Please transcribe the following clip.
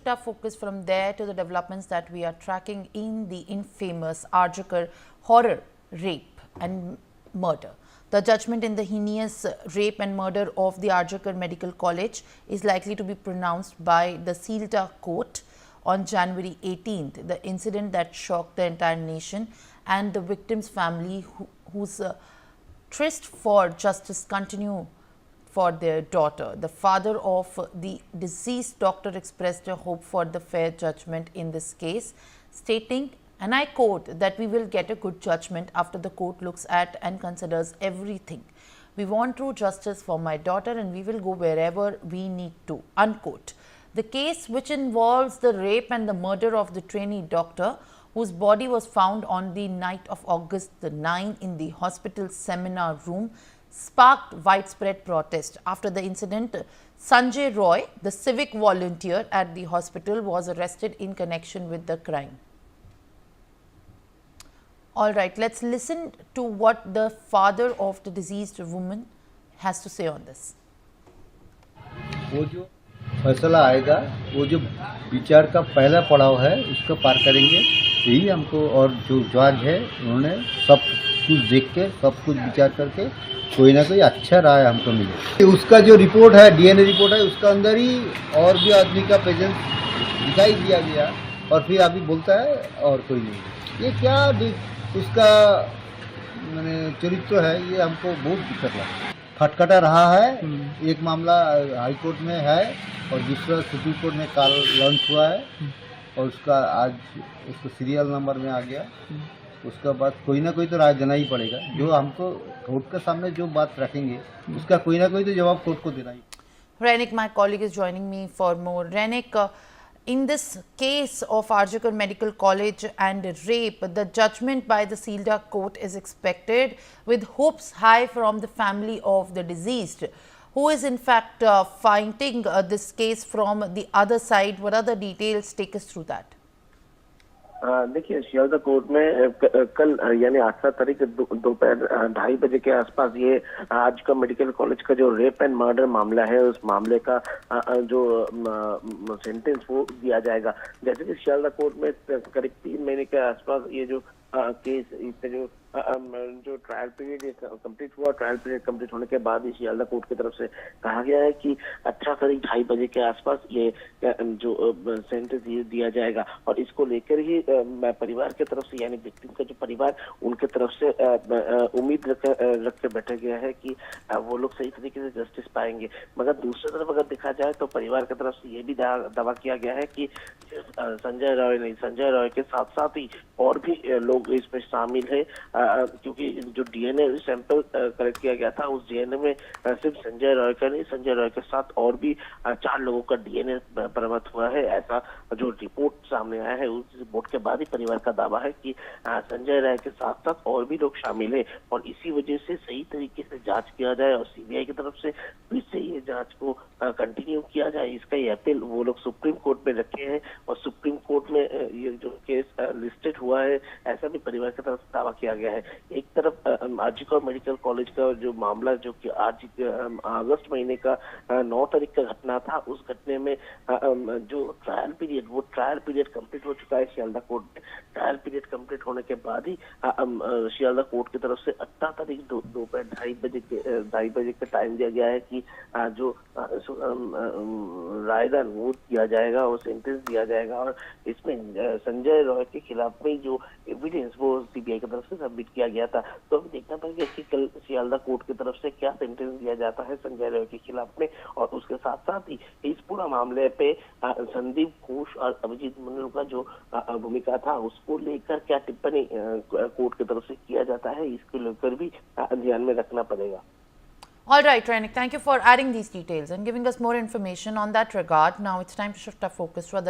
shift our focus from there to the developments that we are tracking in the infamous Arjikar horror rape and murder. The judgment in the heinous rape and murder of the Arjikar Medical College is likely to be pronounced by the Sealdah court on January 18th. The incident that shocked the entire nation and the victim's family, whose tryst for justice continue for their daughter. The father of the deceased doctor expressed a hope for the fair judgment in this case, stating, and I quote, that we will get a good judgment after the court looks at and considers everything. We want true justice for my daughter and we will go wherever we need to, unquote. The case, which involves the rape and the murder of the trainee doctor, whose body was found on the night of August the 9 in the hospital seminar room, sparked widespread protest. After the incident, Sanjay Roy, the civic volunteer at the hospital, was arrested in connection with the crime. All right, let's listen to what the father of the deceased woman has to say on this. वो जो फैसला आएगा, वो जो विचार का पहला पड़ाव है, उसको पार करेंगे, यही हमको, और जो जज है उन्होंने सब कुछ देख के, सब कुछ विचार करके कोई ना कोई अच्छा राय हमको मिले। उसका जो रिपोर्ट है, डीएनए रिपोर्ट है, उसका अंदर ही और भी आदमी का प्रेजेंस दिखाई दिया गया, और फिर अभी बोलता है और कोई नहीं। ये क्या उसका मैंने चरित्र है, ये हमको बहुत दिक्कत लगा। खटखटा रहा है, एक मामला हाई कोर्ट में है और दूसरा सुप्रीम कोर्ट में कल लॉन्च हुआ है, और उसका आज उसको सीरियल नंबर में आ गया। उसका बाद कोई ना कोई तो राय देना ही पड़ेगा। जो हमको कोर्ट के सामने जो बात रखेंगे, उसका कोई ना कोई तो जवाब कोर्ट को देना ही। Renick, my colleague, is joining me for more. Renick, in this case of Arjikar Medical College and rape, the judgment by the Sealdah court is expected with hopes high from the family of the deceased, who is in fact fighting this case from the other side. What are the details? Take us through that. देखिए, Sealdah court में कल यानी 18 तारीख दोपहर 2:30 बजे के आसपास ये आज का मेडिकल कॉलेज का जो रेप एंड मर्डर मामला है, उस मामले का जो सेंटेंस वो दिया जाएगा। जैसे कि सियालदह कोर्ट में करीब 3 महीने के आसपास ये जो केस, इससे जो ट्रायल पीरियड कंप्लीट हुआ, ट्रायल पीरियड कंप्लीट होने के बाद ही सियालदह कोर्ट की तरफ से कहा गया है कि 18 तारीख 2:30 बजे के आसपास ये जो सेंटेंस ये दिया जाएगा, और इसको लेकर ही परिवार की तरफ से, यानी विक्टिम का जो परिवार, उनके तरफ से उम्मीद रख के बैठा गया है कि वो लोग सही तरीके से जस्टिस पाएंगे। मगर दूसरी तरफ अगर देखा जाए तो परिवार की तरफ से ये भी दावा किया गया है कि संजय रॉय नहीं, संजय रॉय के साथ साथ ही और भी लोग इसमें शामिल है, क्योंकि जो डीएनए सैंपल कलेक्ट किया गया था, उस डीएनए में सिर्फ संजय रॉय का नहीं, संजय रॉय के साथ और भी 4 लोगों का डीएनए बरामद हुआ है। ऐसा जो रिपोर्ट सामने आया है, उस रिपोर्ट के बाद ही परिवार का दावा है कि संजय रॉय के साथ साथ और भी लोग शामिल है, और इसी वजह से सही तरीके से जांच किया जाए और सीबीआई की तरफ से फिर से ये जांच को कंटिन्यू किया जाए। इसका ये अपील वो लोग सुप्रीम कोर्ट में रखे हैं, और सुप्रीम कोर्ट में ये जो केस लिस्टेड हुआ है, ऐसा भी परिवार की तरफ से दावा किया गया है। एक तरफ आरजीकर मेडिकल कॉलेज का जो मामला, जो कि आज अगस्त महीने का 9 तारीख का घटना था, उस घटने में जो ट्रायल पीरियड, वो ट्रायल पीरियड कंप्लीट हो चुका है सियालदह कोर्ट में। ट्रायल पीरियड कंप्लीट होने के बाद ही सियालदह कोर्ट की तरफ से 18 तारीख दोपहर 2:30 बजे का टाइम दिया गया है कि जो रायदान वो दिया जाएगा और सेंटेंस दिया जाएगा, और इसमें संजय रॉय के खिलाफ में जो एविडेंस वो सीबीआई की तरफ से सबमिट किया गया था। तो अभी देखना पड़ेगा कि कल सियालदह कोर्ट की तरफ से क्या सेंटेंस दिया जाता है संजय रॉय के खिलाफ में, और उसके साथ साथ ही इस पूरा मामले पे संदीप घोष और अभिजीत मंडल का जो भूमिका था, उसको लेकर क्या टिप्पणी कोर्ट की तरफ से किया जाता है, इसको लेकर भी ध्यान में रखना पड़ेगा। All right, Renick, thank you for adding these details and giving us more information on that regard. Now it's time to shift our focus to other